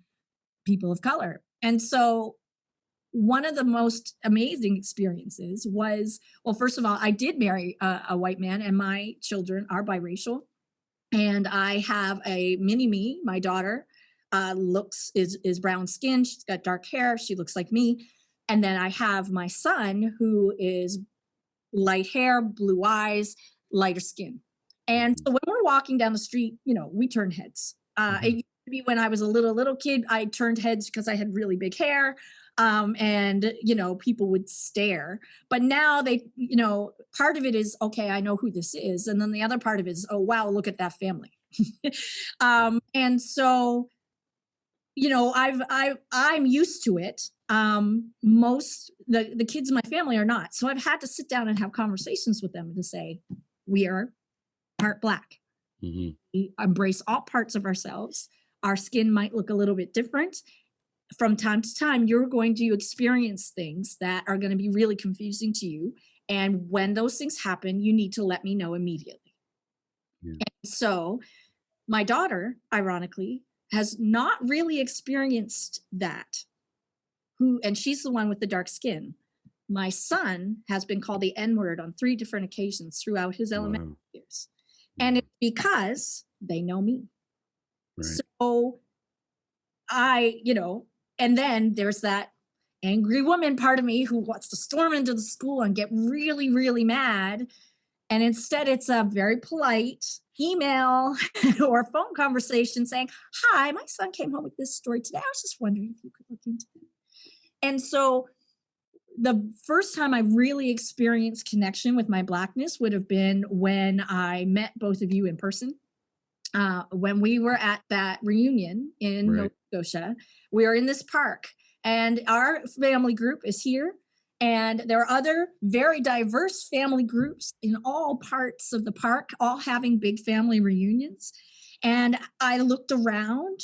people of color. And so one of the most amazing experiences was, well, first of all, I did marry a white man, and my children are biracial. And I have a mini-me. My daughter is brown skinned. She's got dark hair. She looks like me. And then I have my son, who is light hair, blue eyes, lighter skin. And so when we're walking down the street, we turn heads. It used to be when I was a little kid, I turned heads because I had really big hair. And people would stare. But now they, part of it is, okay, I know who this is. And then the other part of it is, oh, wow, look at that family. And so, I'm used to it. Most the kids in my family are not. So I've had to sit down and have conversations with them to say, we are part Black. Mm-hmm. We embrace all parts of ourselves. Our skin might look a little bit different. From time to time, you're going to experience things that are going to be really confusing to you. And when those things happen, you need to let me know immediately. Yeah. And so my daughter, ironically, has not really experienced that. And she's the one with the dark skin. My son has been called the N-word on 3 different occasions throughout his elementary years. And it's because they know me. Right. So and then there's that angry woman part of me who wants to storm into the school and get really, really mad. And instead, it's a very polite email or phone conversation saying, "Hi, my son came home with this story today. I was just wondering if you could look into it." And so the first time I really experienced connection with my Blackness would have been when I met both of you in person. When we were at that reunion in Nova Scotia, we are in this park, and our family group is here. And there are other very diverse family groups in all parts of the park, all having big family reunions. And I looked around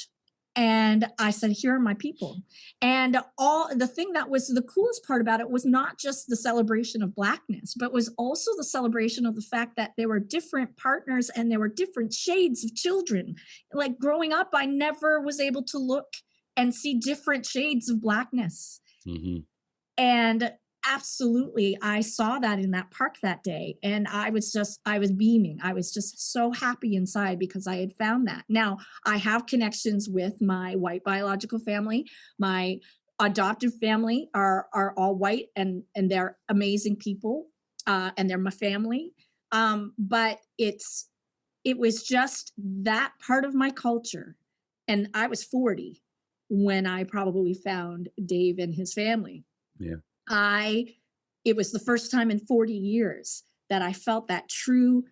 and I said, here are my people. And the thing that was the coolest part about it was not just the celebration of Blackness, but was also the celebration of the fact that there were different partners and there were different shades of children. Like growing up, I never was able to look and see different shades of Blackness. Mm-hmm. And absolutely, I saw that in that park that day. And I was beaming. I was just so happy inside because I had found that. Now, I have connections with my white biological family. My adoptive family are all white, and they're amazing people, and they're my family. But it was just that part of my culture. And I was 40 when I probably found Dave and his family. Yeah. It was the first time in 40 years that I felt that true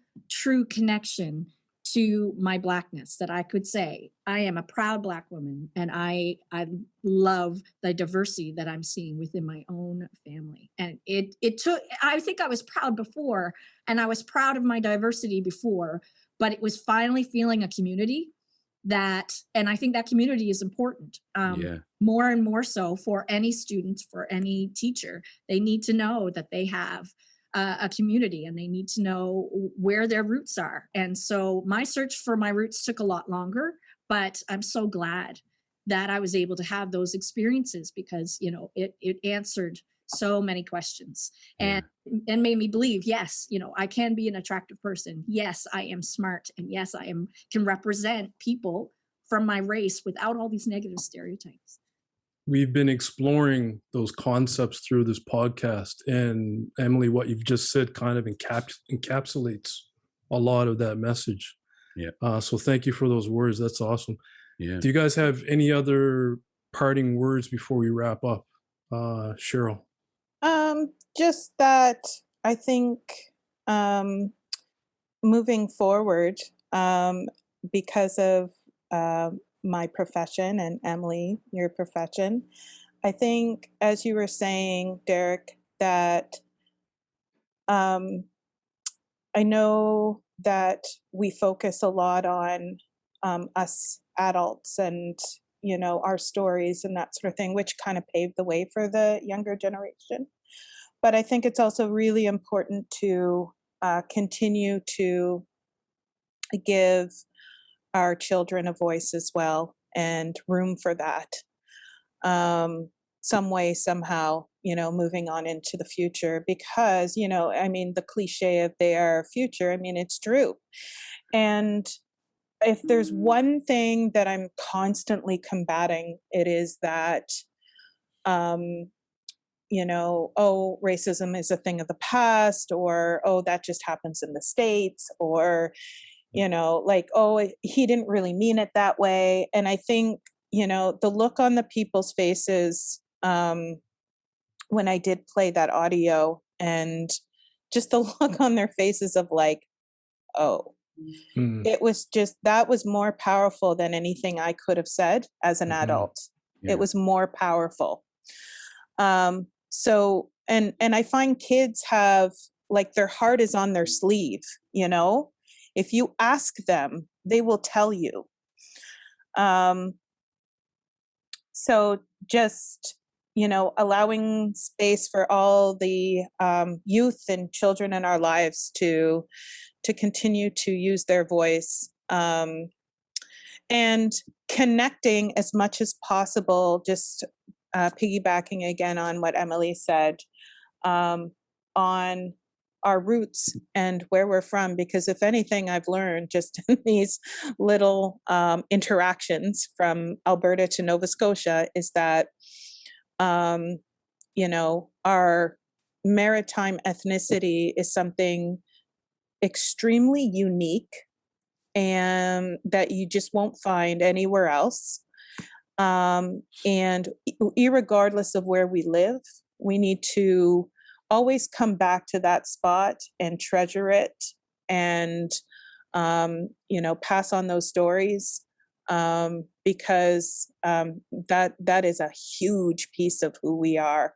connection to my Blackness, that I could say, I am a proud Black woman, and I love the diversity that I'm seeing within my own family. And I think I was proud before, and I was proud of my diversity before, but it was finally feeling a community and I think that community is important. More and more so for any student, for any teacher. They need to know that they have a community, and they need to know where their roots are. And so my search for my roots took a lot longer, but I'm so glad that I was able to have those experiences because, it answered so many questions and made me believe, yes, I can be an attractive person. Yes, I am smart. And yes, I can represent people from my race without all these negative stereotypes. We've been exploring those concepts through this podcast, and Emily, what you've just said kind of encapsulates a lot of that message. Yeah. So thank you for those words. That's awesome. Yeah. Do you guys have any other parting words before we wrap up? Cheryl? Just that I think moving forward, because of my profession and Emily, your profession, I think, as you were saying, Derek, that I know that we focus a lot on us adults and our stories and that sort of thing, which kind of paved the way for the younger generation. But I think it's also really important to continue to give our children a voice as well, and room for that. Some way, somehow, moving on into the future, because, the cliche of they are our future, it's true. And if there's one thing that I'm constantly combating, it is that, racism is a thing of the past, or, that just happens in the States, or, he didn't really mean it that way. And I think, the look on the people's faces when I did play that audio, and just the look on their faces of like, it was just, that was more powerful than anything I could have said as an adult. It was more powerful. So, and I find kids have, like, their heart is on their sleeve, if you ask them, they will tell you. So just, allowing space for all the youth and children in our lives to continue to use their voice, and connecting as much as possible, just piggybacking again on what Emily said, on our roots and where we're from, because if anything I've learned just in these little interactions from Alberta to Nova Scotia is that our maritime ethnicity is something extremely unique and that you just won't find anywhere else. And irregardless of where we live, we need to always come back to that spot and treasure it, and pass on those stories, because that is a huge piece of who we are,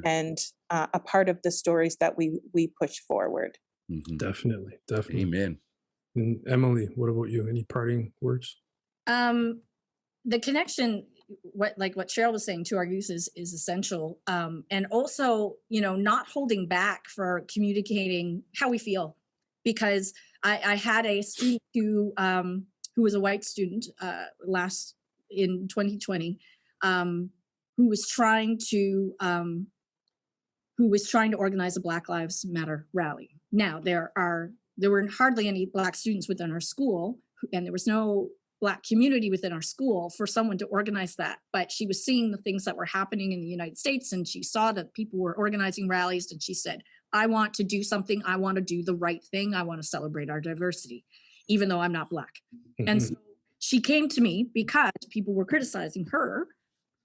and a part of the stories that we push forward. Mm-hmm. Definitely. Amen. And Emily, what about you? Any parting words? The connection, what Cheryl was saying, to our youth is essential, and also not holding back for communicating how we feel, because I had a student who was a white student in 2020, who was trying to organize a Black Lives Matter rally. Now there were hardly any Black students within our school, and there was no Black community within our school for someone to organize that. But she was seeing the things that were happening in the United States, and she saw that people were organizing rallies, and she said, I want to do something. I want to do the right thing. I want to celebrate our diversity, even though I'm not Black. Mm-hmm. And so she came to me because people were criticizing her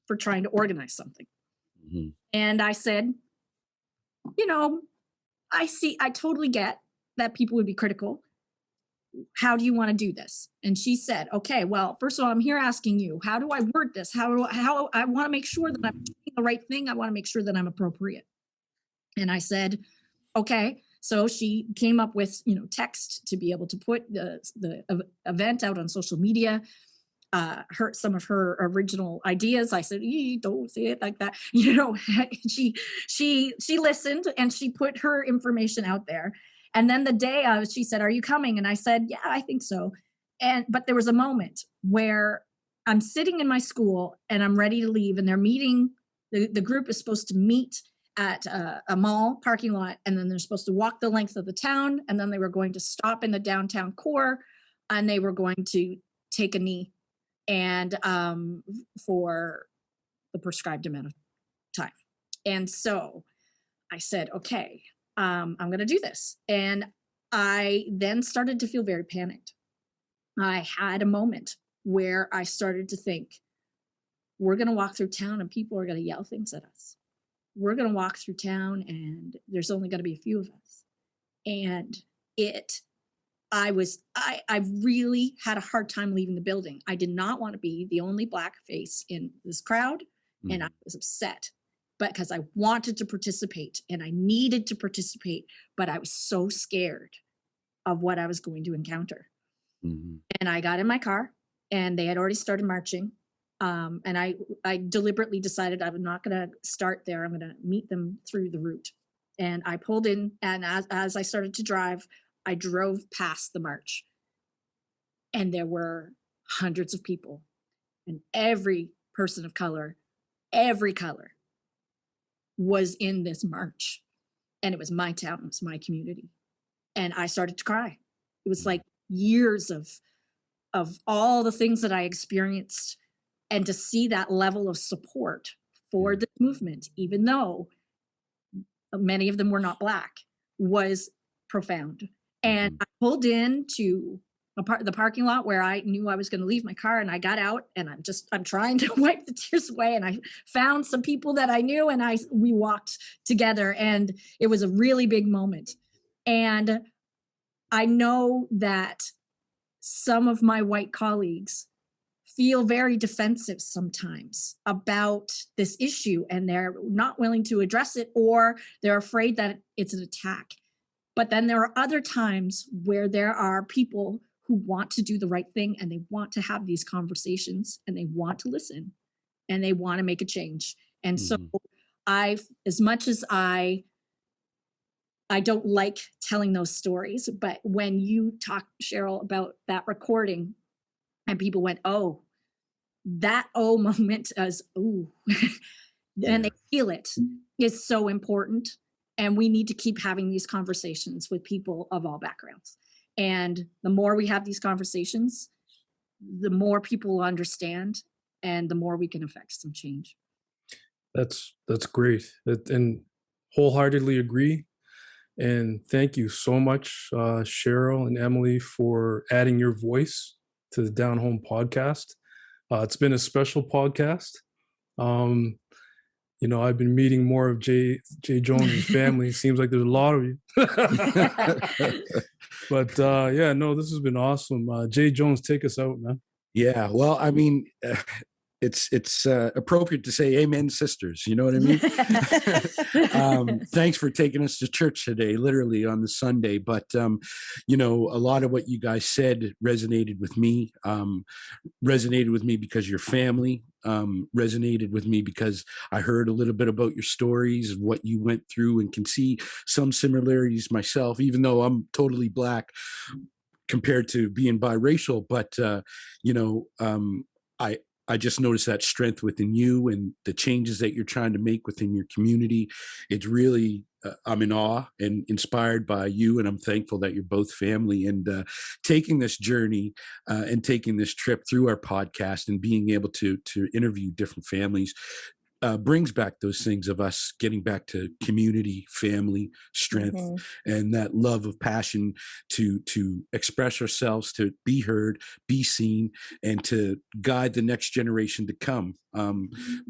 for trying to organize something. Mm-hmm. And I said, I totally get that people would be critical. How do you want to do this? And she said, okay, well, first of all, I'm here asking you, how do I word this? How I want to make sure that I'm doing the right thing. I want to make sure that I'm appropriate. And I said, okay. So she came up with, text to be able to put the event out on social media. Some of her original ideas. I said, don't say it like that. She listened and she put her information out there. And then the day she said, are you coming? And I said, yeah, I think so. But there was a moment where I'm sitting in my school and I'm ready to leave, and they're meeting. The group is supposed to meet at a mall parking lot, and then they're supposed to walk the length of the town, and then they were going to stop in the downtown core, and they were going to take a knee and for the prescribed amount of time. And so I said, okay, I'm going to do this. And I then started to feel very panicked. I had a moment where I started to think, we're going to walk through town and people are going to yell things at us. We're going to walk through town and there's only going to be a few of us. And I really had a hard time leaving the building. I did not want to be the only Black face in this crowd. Mm-hmm. And I was upset, but because I wanted to participate and I needed to participate, but I was so scared of what I was going to encounter. Mm-hmm. And I got in my car and they had already started marching. And I deliberately decided I'm not going to start there. I'm going to meet them through the route. And I pulled in, and as I started to drive, I drove past the march. And there were hundreds of people, and every person of color, every color was in this march. And it was my town, it was my community. And I started to cry. It was like years of all the things that I experienced, and to see that level of support for the movement, even though many of them were not Black, was profound. And I pulled into the parking lot where I knew I was going to leave my car, and I got out, and I'm trying to wipe the tears away, and I found some people that I knew, and we walked together, and it was a really big moment. And I know that some of my white colleagues feel very defensive sometimes about this issue, and they're not willing to address it, or they're afraid that it's an attack. But then there are other times where there are people who want to do the right thing, and they want to have these conversations, and they want to listen, and they want to make a change. And so as much as I don't like telling those stories, but when you talk, Cheryl, about that recording, and people went, oh, that oh moment as ooh, and they feel it is so important. And we need to keep having these conversations with people of all backgrounds. And the more we have these conversations, the more people will understand and the more we can affect some change. That's great. And wholeheartedly agree. And thank you so much, Cheryl and Emily, for adding your voice to the Down Home podcast. It's been a special podcast. I've been meeting more of Jay Jones's family. Seems like there's a lot of you. But this has been awesome. Jay Jones, take us out, man. Yeah, well, I mean, it's appropriate to say amen, sisters. You know what I mean? Thanks for taking us to church today, literally on the Sunday. But, a lot of what you guys said resonated with me because your family resonated with me because I heard a little bit about your stories, what you went through, and can see some similarities myself, even though I'm totally Black compared to being biracial. But, I just noticed that strength within you and the changes that you're trying to make within your community. It's really, I'm in awe and inspired by you. And I'm thankful that you're both family, and taking this journey and taking this trip through our podcast and being able to interview different families brings back those things of us getting back to community, family, strength, and that love of passion to express ourselves, to be heard, be seen, and to guide the next generation to come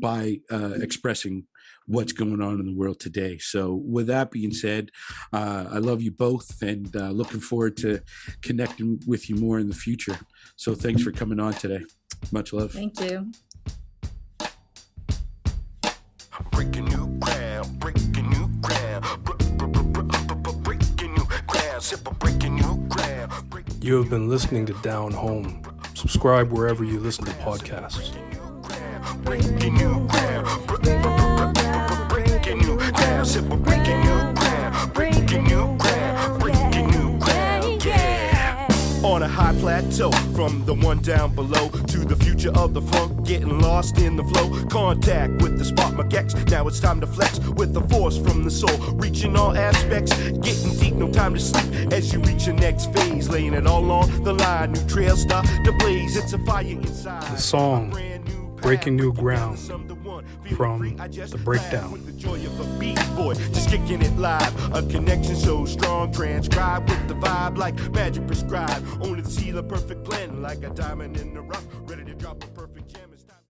by expressing what's going on in the world today. So with that being said, I love you both, and looking forward to connecting with you more in the future. So thanks for coming on today. Much love. Thank you. Breaking new ground, breaking new ground, breaking new ground, breaking new ground. You have been listening to Down Home. Subscribe wherever you listen to podcasts. Breaking new ground, breaking new ground, breaking new ground, breaking new ground, breaking new ground, yeah. On a high plateau, from the one down below to the future of the funk, getting lost in the flow. Contact with the spark magex. Now it's time to flex with the force from the soul, reaching all aspects, getting deep, no time to sleep. As you reach your next phase, laying it all on the line. New trails start to blaze. It's a fire inside. The song Breaking New Ground from The Breakdown. With the joy of a beat boy, just kicking it live. A connection so strong, transcribed with the vibe like magic prescribed. Only to see the perfect blend, like a diamond in the rough, ready to drop a